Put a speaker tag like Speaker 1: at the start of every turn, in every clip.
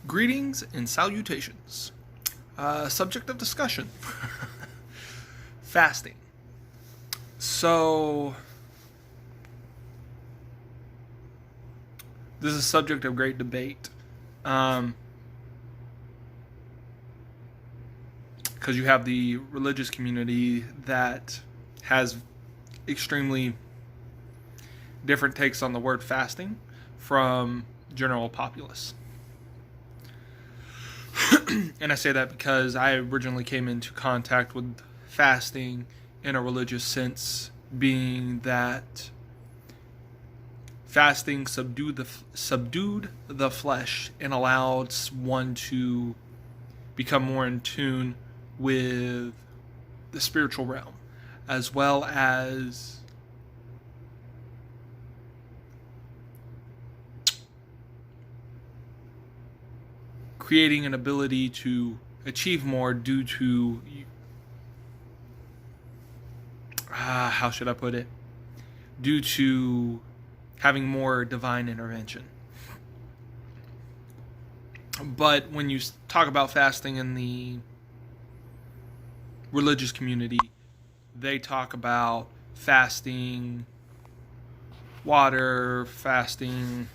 Speaker 1: Greetings and salutations. Subject of discussion. Fasting. So, this is a subject of great debate. Because you have the religious community that has extremely different takes on the word fasting from general populace. And I say that because I originally came into contact with fasting in a religious sense, being that fasting subdued the flesh and allowed one to become more in tune with the spiritual realm, as well as creating an ability to achieve more due to, how should I put it? Due to having more divine intervention. But when you talk about fasting in the religious community, they talk about fasting water, fasting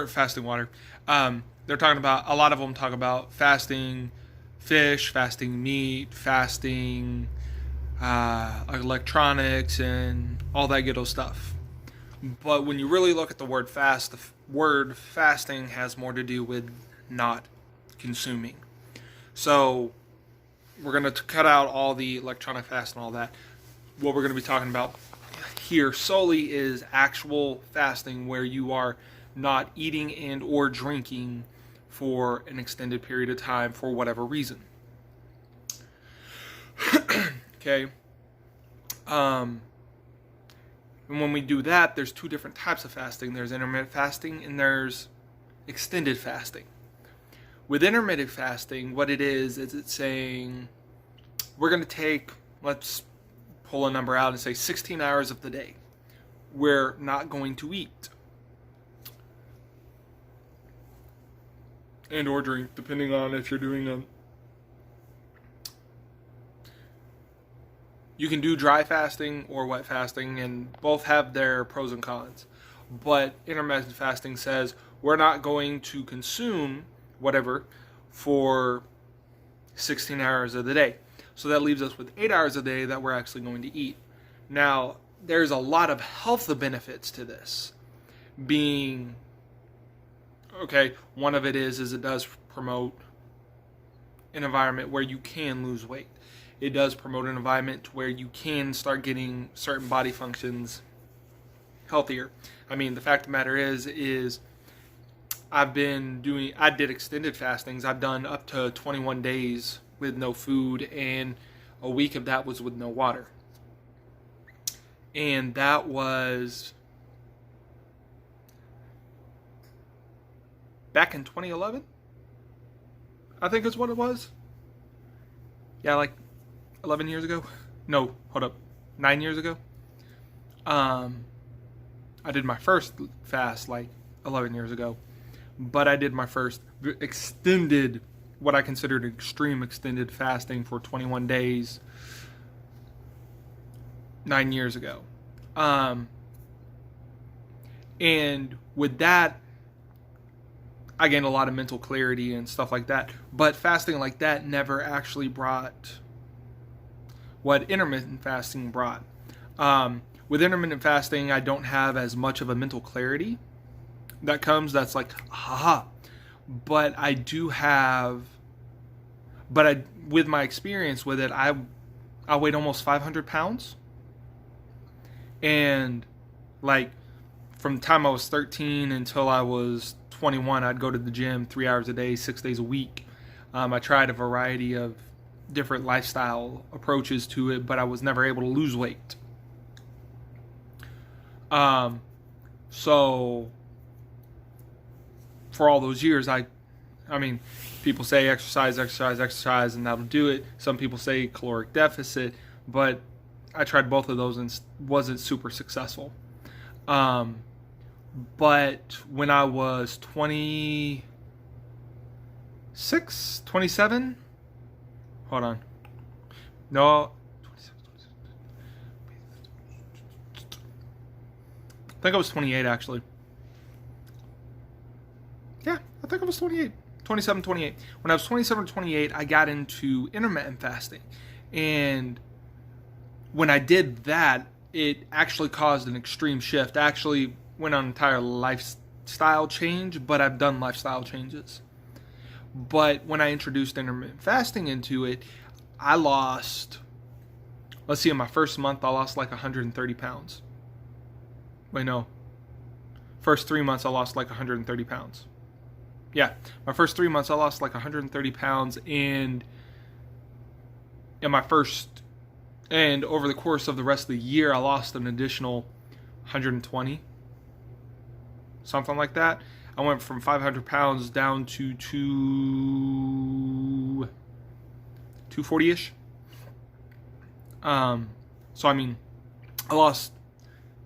Speaker 1: fasting water. They're talking about, a lot of them talk about fasting fish, fasting meat, fasting electronics, and all that good old stuff. But when you really look at the word fast, the word fasting has more to do with not consuming. So we're going to cut out all the electronic fast and all that. What we're going to be talking about here solely is actual fasting, where you are not eating and or drinking for an extended period of time for whatever reason. Okay. And when we do that, there's two different types of fasting. There's intermittent fasting and there's extended fasting. With intermittent fasting, what it is it's saying we're going to take, let's pull a number out and say 16 hours of the day. We're not going to eat and or drink, depending on if you're doing a... You can do dry fasting or wet fasting, and both have their pros and cons. But intermittent fasting says we're not going to consume whatever for 16 hours of the day. So that leaves us with 8 hours a day that we're actually going to eat. Now, there's a lot of health benefits to this. Being, okay, one of it is it does promote an environment where you can lose weight. It does promote an environment where you can start getting certain body functions healthier. I mean, the fact of the matter is I did extended fastings. I've done up to 21 days with no food, and a week of that was with no water. And that was back in 2011, I think is what it was. Yeah, like 11 years ago. No, hold up, 9 years ago. I did my first fast like 11 years ago, but I did my first extended, what I considered extreme extended fasting for 21 days 9 years ago. And with that, I gained a lot of mental clarity and stuff like that. But fasting like that never actually brought what intermittent fasting brought. With intermittent fasting, I don't have as much of a mental clarity that comes. That's like, haha. But I do have, with my experience with it, I weighed almost 500 pounds. And like from the time I was 13 until I was 21, I'd go to the gym 3 hours a day, 6 days a week. I tried a variety of different lifestyle approaches to it, but I was never able to lose weight. So for all those years, I mean, people say exercise, and that'll do it. Some people say caloric deficit, but I tried both of those and wasn't super successful. But when I was 26, 27, hold on. No, I think I was 28 actually. Yeah, I think I was 28. 27, 28. When I was 27 or 28, I got into intermittent fasting. And when I did that, it actually caused an extreme shift. I actually went on an entire lifestyle change, but I've done lifestyle changes. But when I introduced intermittent fasting into it, I lost, let's see, in my first month, I lost like 130 pounds. Wait, no. First 3 months, I lost like 130 pounds. Yeah, my first 3 months, I lost like 130 pounds, and over the course of the rest of the year, I lost an additional 120, something like that. I went from 500 pounds down to 240-ish. So I mean, I lost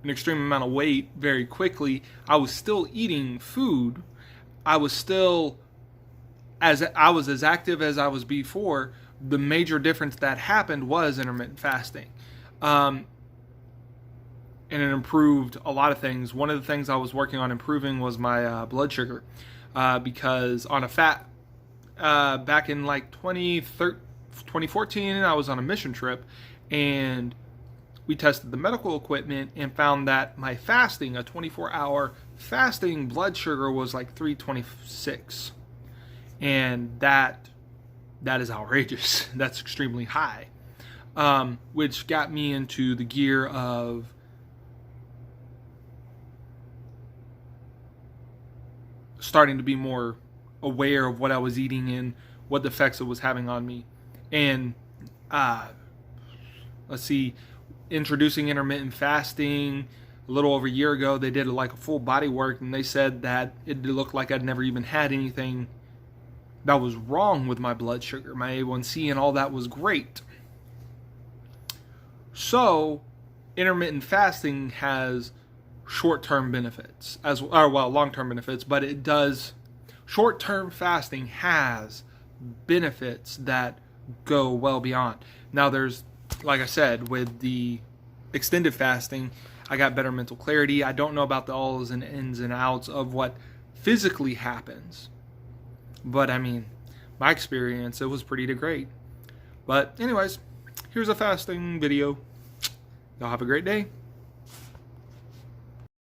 Speaker 1: an extreme amount of weight very quickly. I was still eating food. I was as active as I was before. The major difference that happened was intermittent fasting. And it improved a lot of things. One of the things I was working on improving was my blood sugar. Because on back in like 2014, I was on a mission trip, and we tested the medical equipment and found that my fasting, a 24-hour fasting blood sugar, was like 326. And that is outrageous. That's extremely high. Which got me into the gear of starting to be more aware of what I was eating and what the effects it was having on me. And let's see, introducing intermittent fasting a little over a year ago, they did like a full body work, and they said that it looked like I'd never even had anything that was wrong with my blood sugar. My A1C and all that was great. So intermittent fasting has short-term benefits, long-term benefits, but it does. Short-term fasting has benefits that go well beyond. Now, there's, like I said, with the extended fasting, I got better mental clarity. I don't know about the alls and ins and outs of what physically happens, but I mean, my experience, it was pretty great. But anyways, here's a fasting video. Y'all have a great day.